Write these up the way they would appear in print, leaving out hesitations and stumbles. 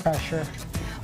pressure.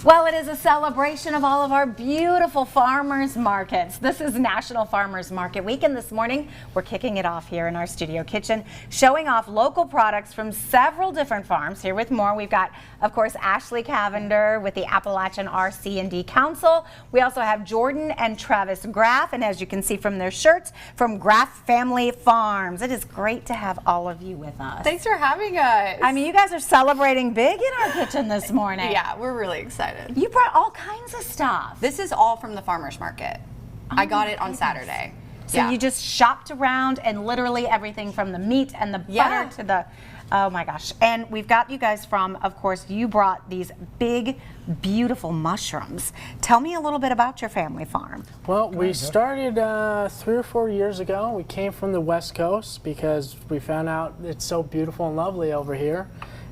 Well, it is a celebration of all of our beautiful farmers markets. This is National Farmers Market Week, and this morning we're kicking it off here in our studio kitchen, showing off local products from several different farms. Here with more, we've got, of course, Ashley Cavender with the Appalachian ARC&D Council. We also have Jordan and Travis Graff, and as you can see from their shirts, from Graff Family Farms. It is great to have all of you with us. Thanks for having us. I mean, you guys are celebrating big in our kitchen this morning. Yeah, we're really excited. You brought all kinds of stuff. This is all from the farmer's market. I got it on Saturday. So you just shopped around, and literally everything from the meat and the butter to the, oh my gosh. And we've got you guys from, of course, you brought these big, beautiful mushrooms. Tell me a little bit about your family farm. Well, we started 3 or 4 years ago. We came from the West Coast because we found out it's so beautiful and lovely over here.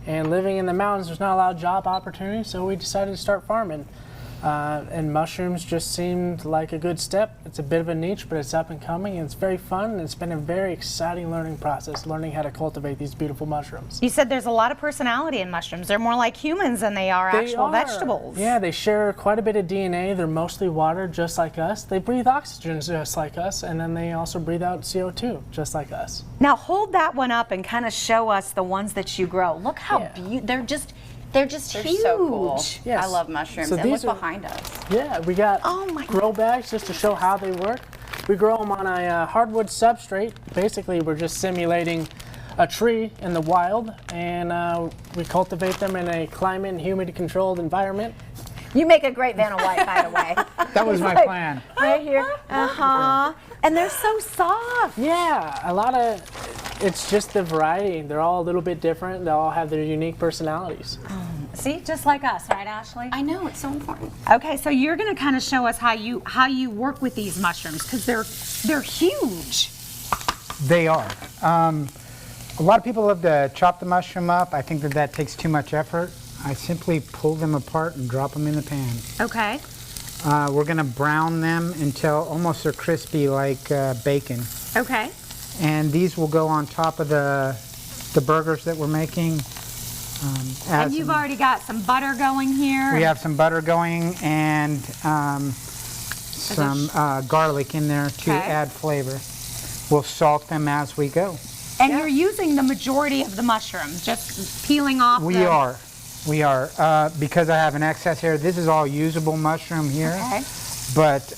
And living in the mountains, there's not a lot of job opportunities, so we decided to start farming. And mushrooms just seemed like a good step. It's a bit of a niche, but it's up and coming, and it's very fun, and it's been a very exciting learning process, learning how to cultivate these beautiful mushrooms. You said there's a lot of personality in mushrooms. They're more like humans than they are actual vegetables. Yeah, they share quite a bit of DNA. They're mostly water, just like us. They breathe oxygen just like us, and then they also breathe out CO2, just like us. Now hold that one up and kind of show us the ones that you grow. Look how beautiful, they're just huge. So cool. Yes. I love mushrooms. So And these look behind us. Yeah, we got grow bags just to show how they work. We grow them on a hardwood substrate. Basically, we're just simulating a tree in the wild, and we cultivate them in a climate and humidity-controlled environment. You make a great Vanna White, by the way. That was my plan. Right here. And they're so soft. Yeah, it's just the variety. They're all a little bit different. They all have their unique personalities. See, just like us, right, Ashley? I know, it's so important. Okay, so you're going to kind of show us how you work with these mushrooms, because they're huge. They are. A lot of people love to chop the mushroom up. I think that takes too much effort. I simply pull them apart and drop them in the pan. Okay. We're going to brown them until almost they're crispy like bacon. Okay. And these will go on top of the burgers that we're making. And you've already got some butter going here. We have some butter going and some garlic in there to add flavor. We'll salt them as we go. And you're using the majority of the mushrooms, just peeling off We are. Because I have an excess here, this is all usable mushroom here. Okay. But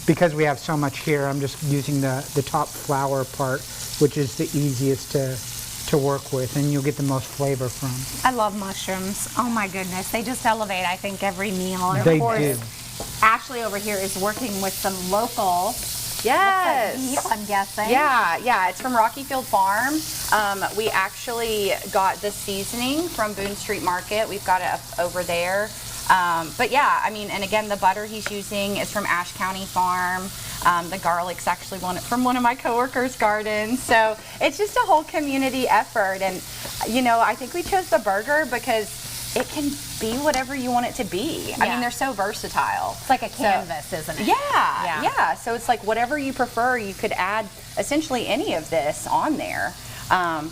because we have so much here, I'm just using the top flower part, which is the easiest to work with, and you'll get the most flavor from. I love mushrooms. Oh my goodness, they just elevate, I think, every meal. And They of course, do. Ashley over here is working with some local. Yes. Beef, I'm guessing. Yeah, it's from Rocky Field Farm. We actually got the seasoning from Boone Street Market. We've got it up over there. But yeah, I mean, and again, the butter he's using is from Ashe County Farm. The garlic's actually from one of my coworkers' gardens. So it's just a whole community effort. And, you know, I think we chose the burger because it can be whatever you want it to be. I mean, they're so versatile. It's like a canvas, isn't it? Yeah. So it's like whatever you prefer, you could add essentially any of this on there.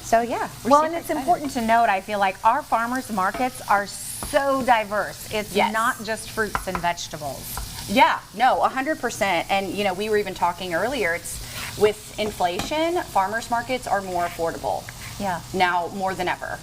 So yeah. Well, and it's important to note, I feel like our farmers markets are so diverse. It's not just fruits and vegetables. Yeah, no, 100%. And you know, we were even talking earlier, it's with inflation, farmers markets are more affordable. Yeah. Now more than ever.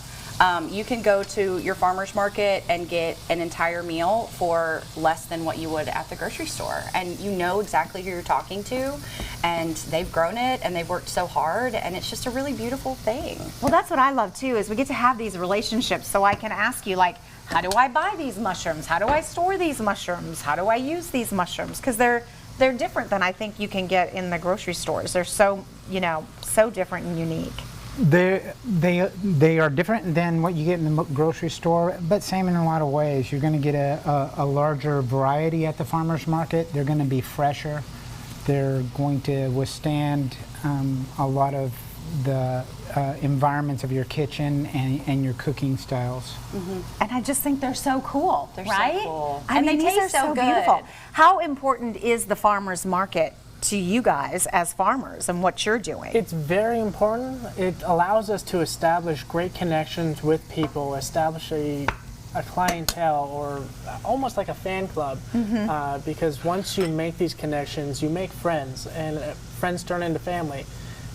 You can go to your farmer's market and get an entire meal for less than what you would at the grocery store. And you know exactly who you're talking to, and they've grown it and they've worked so hard, and it's just a really beautiful thing. Well, that's what I love too, is we get to have these relationships, so I can ask you, like, how do I buy these mushrooms? How do I store these mushrooms? How do I use these mushrooms? Because they're different than I think you can get in the grocery stores. They're so, you know, so different and unique. They are different than what you get in the grocery store, but same in a lot of ways. You're going to get a larger variety at the farmer's market. They're going to be fresher. They're going to withstand a lot of the environments of your kitchen and your cooking styles. And I just think they're so cool, They're right? so cool. I mean, they these are taste so good. beautiful. How important is the farmer's market to you guys as farmers and what you're doing? It's very important. It allows us to establish great connections with people, establish a a clientele or almost like a fan club, because once you make these connections, you make friends, and friends turn into family,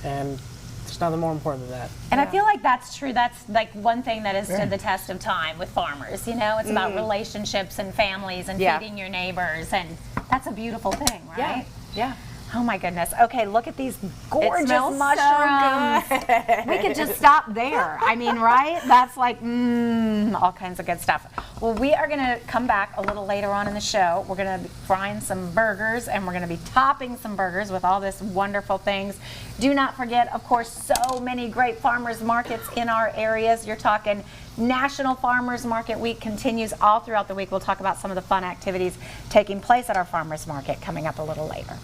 and there's nothing more important than that. And I feel like that's true. That's like one thing that has stood the test of time with farmers. You know, it's about relationships and families and feeding your neighbors, and that's a beautiful thing, right? Yeah. Oh my goodness. Okay, look at these gorgeous smells so mushrooms. We could just stop there. I mean, right? That's like, all kinds of good stuff. Well, we are going to come back a little later on in the show. We're going to be frying some burgers, and we're going to be topping some burgers with all this wonderful things. Do not forget, of course, so many great farmers markets in our areas. You're talking National Farmers Market Week continues all throughout the week. We'll talk about some of the fun activities taking place at our farmers market coming up a little later.